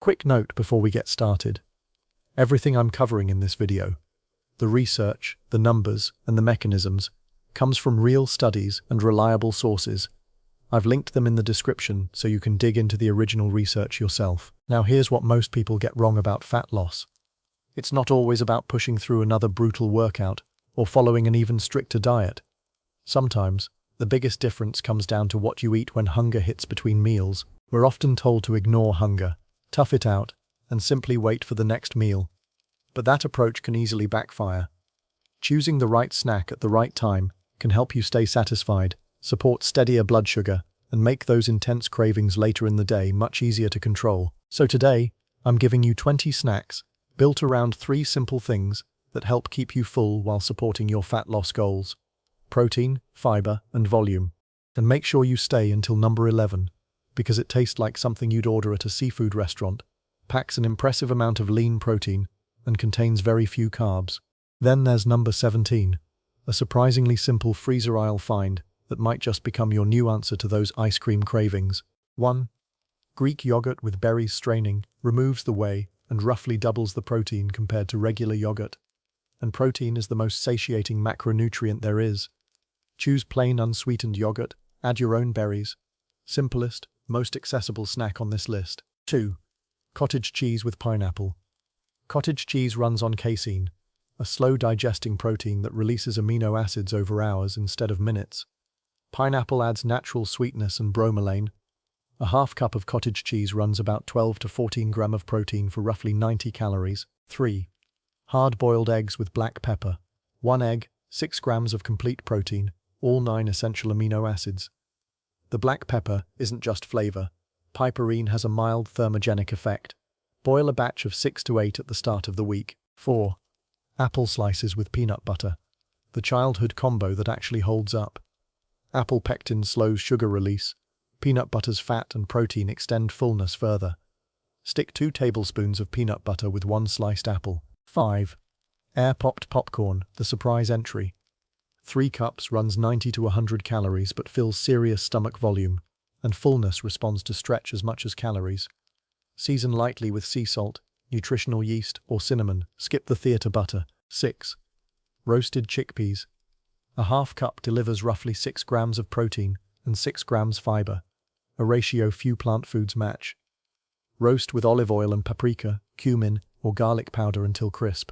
Quick note before we get started. Everything I'm covering in this video, the research, the numbers, and the mechanisms, comes from real studies and reliable sources. I've linked them in the description so you can dig into the original research yourself. Now here's what most people get wrong about fat loss. It's not always about pushing through another brutal workout or following an even stricter diet. Sometimes, the biggest difference comes down to what you eat when hunger hits between meals. We're often told to ignore hunger, tough it out, and simply wait for the next meal. But that approach can easily backfire. Choosing the right snack at the right time can help you stay satisfied, support steadier blood sugar, and make those intense cravings later in the day much easier to control. So today, I'm giving you 20 snacks built around 3 simple things that help keep you full while supporting your fat loss goals: protein, fiber, and volume. And make sure you stay until number 11, because it tastes like something you'd order at a seafood restaurant, packs an impressive amount of lean protein, and contains very few carbs. Then there's number 17, a surprisingly simple freezer aisle find that might just become your new answer to those ice cream cravings. 1. Greek yogurt with berries straining removes the whey and roughly doubles the protein compared to regular yogurt. And protein is the most satiating macronutrient there is. Choose plain unsweetened yogurt, add your own berries. Simplest, most accessible snack on this list. 2. Cottage cheese with pineapple. Cottage cheese runs on casein, a slow-digesting protein that releases amino acids over hours instead of minutes. Pineapple adds natural sweetness and bromelain. A half cup of cottage cheese runs about 12 to 14 grams of protein for roughly 90 calories. 3. Hard-boiled eggs with black pepper. 1 egg, 6 grams of complete protein, all 9 essential amino acids. The black pepper isn't just flavor. Piperine has a mild thermogenic effect. Boil a batch of 6 to 8 at the start of the week. 4. Apple slices with peanut butter. The childhood combo that actually holds up. Apple pectin slows sugar release. Peanut butter's fat and protein extend fullness further. Stick 2 tablespoons of peanut butter with 1 sliced apple. 5. Air-popped popcorn, the surprise entry. 3 cups runs 90 to 100 calories but fills serious stomach volume, and fullness responds to stretch as much as calories. Season lightly with sea salt, nutritional yeast, or cinnamon. Skip the theater butter. 6. Roasted chickpeas. A half cup delivers roughly 6 grams of protein and 6 grams fiber, a ratio few plant foods match. Roast with olive oil and paprika, cumin, or garlic powder until crisp.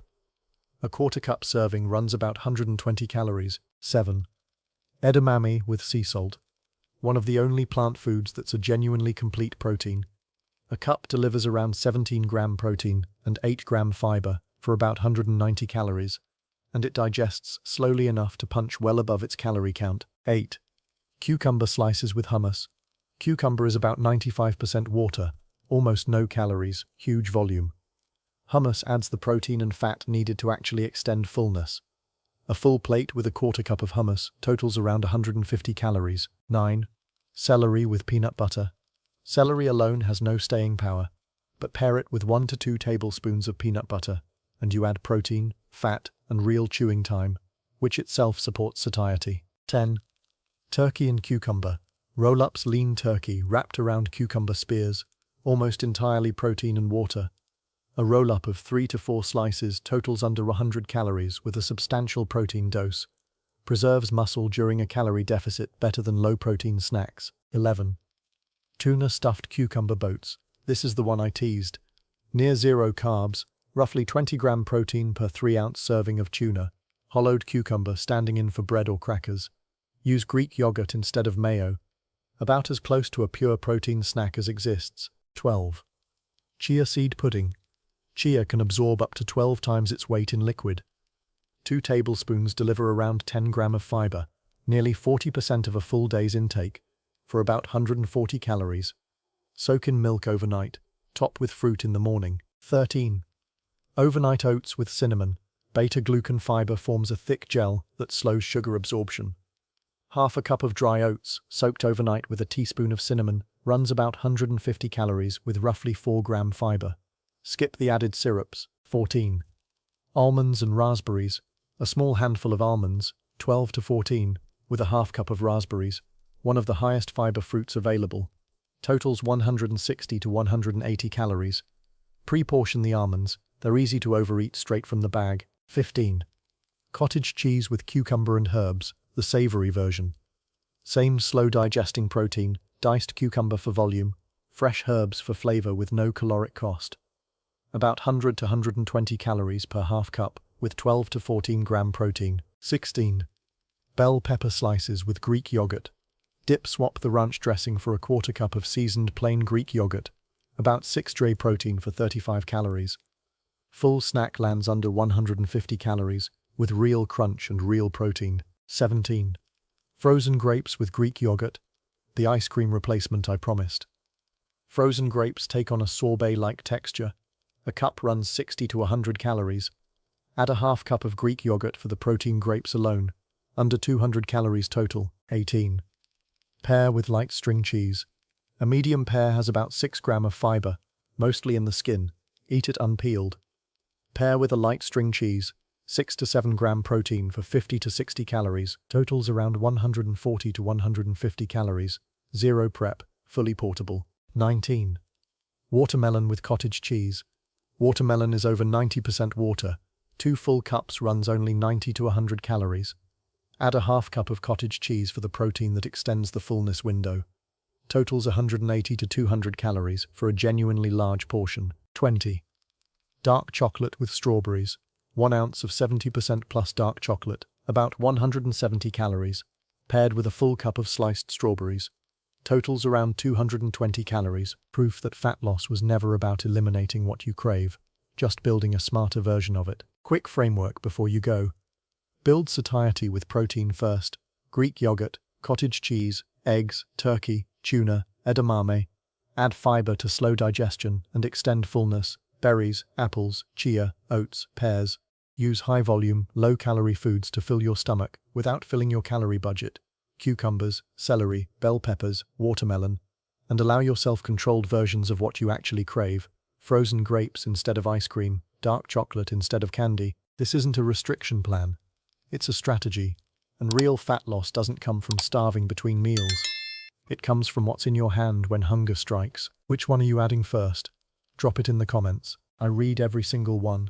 A quarter cup serving runs about 120 calories. 7. Edamame with sea salt. One of the only plant foods that's a genuinely complete protein. A cup delivers around 17 gram protein and 8 gram fiber for about 190 calories, and it digests slowly enough to punch well above its calorie count. 8. Cucumber slices with hummus. Cucumber is about 95% water, almost no calories, huge volume. Hummus adds the protein and fat needed to actually extend fullness. A full plate with a quarter cup of hummus totals around 150 calories. 9. Celery with peanut butter. Celery alone has no staying power, but pair it with 1 to 2 tablespoons of peanut butter, and you add protein, fat, and real chewing time, which itself supports satiety. 10. Turkey and cucumber. Roll-ups lean turkey wrapped around cucumber spears, almost entirely protein and water. A roll-up of 3 to 4 slices totals under 100 calories with a substantial protein dose. Preserves muscle during a calorie deficit better than low-protein snacks. 11. Tuna stuffed cucumber boats. This is the one I teased. Near zero carbs, roughly 20 gram protein per 3-ounce serving of tuna. Hollowed cucumber standing in for bread or crackers. Use Greek yogurt instead of mayo. About as close to a pure protein snack as exists. 12. Chia seed pudding. Chia can absorb up to 12 times its weight in liquid. 2 tablespoons deliver around 10 gram of fiber, nearly 40% of a full day's intake, for about 140 calories. Soak in milk overnight, top with fruit in the morning. 13. Overnight oats with cinnamon. Beta-glucan fiber forms a thick gel that slows sugar absorption. Half a cup of dry oats, soaked overnight with a teaspoon of cinnamon, runs about 150 calories with roughly 4 gram fiber. Skip the added syrups. 14. Almonds and raspberries. A small handful of almonds, 12 to 14, with a half cup of raspberries, one of the highest fiber fruits available. Totals 160 to 180 calories. Pre-portion the almonds. They're easy to overeat straight from the bag. 15. Cottage cheese with cucumber and herbs, the savory version. Same slow digesting protein, diced cucumber for volume, fresh herbs for flavor with no caloric cost. About 100 to 120 calories per half cup with 12 to 14 gram protein. 16. Bell pepper slices with Greek yogurt. Swap the ranch dressing for a quarter cup of seasoned plain Greek yogurt. About 6 dray protein for 35 calories. Full snack lands under 150 calories with real crunch and real protein. 17. Frozen grapes with Greek yogurt. The ice cream replacement I promised. Frozen grapes take on a sorbet-like texture. A cup runs 60 to 100 calories. Add a half cup of Greek yogurt for the protein grapes alone. Under 200 calories total. 18. Pear with light string cheese. A medium pear has about 6 gram of fiber, mostly in the skin. Eat it unpeeled. Pear with a light string cheese. 6 to 7 gram protein for 50 to 60 calories. Totals around 140 to 150 calories. Zero prep. Fully portable. 19. Watermelon with cottage cheese. Watermelon is over 90% water. 2 full cups runs only 90 to 100 calories. Add a half cup of cottage cheese for the protein that extends the fullness window. Totals 180 to 200 calories for a genuinely large portion. 20. Dark chocolate with strawberries. 1 ounce of 70% plus dark chocolate, about 170 calories, paired with a full cup of sliced strawberries. Totals around 220 calories, proof that fat loss was never about eliminating what you crave, just building a smarter version of it. Quick framework before you go. Build satiety with protein first. Greek yogurt, cottage cheese, eggs, turkey, tuna, edamame. Add fiber to slow digestion and extend fullness. Berries, apples, chia, oats, pears. Use high-volume, low-calorie foods to fill your stomach without filling your calorie budget. Cucumbers, celery, bell peppers, watermelon. And allow yourself controlled versions of what you actually crave. Frozen grapes instead of ice cream, dark chocolate instead of candy. This isn't a restriction plan. It's a strategy. And real fat loss doesn't come from starving between meals. It comes from what's in your hand when hunger strikes. Which one are you adding first? Drop it in the comments. I read every single one.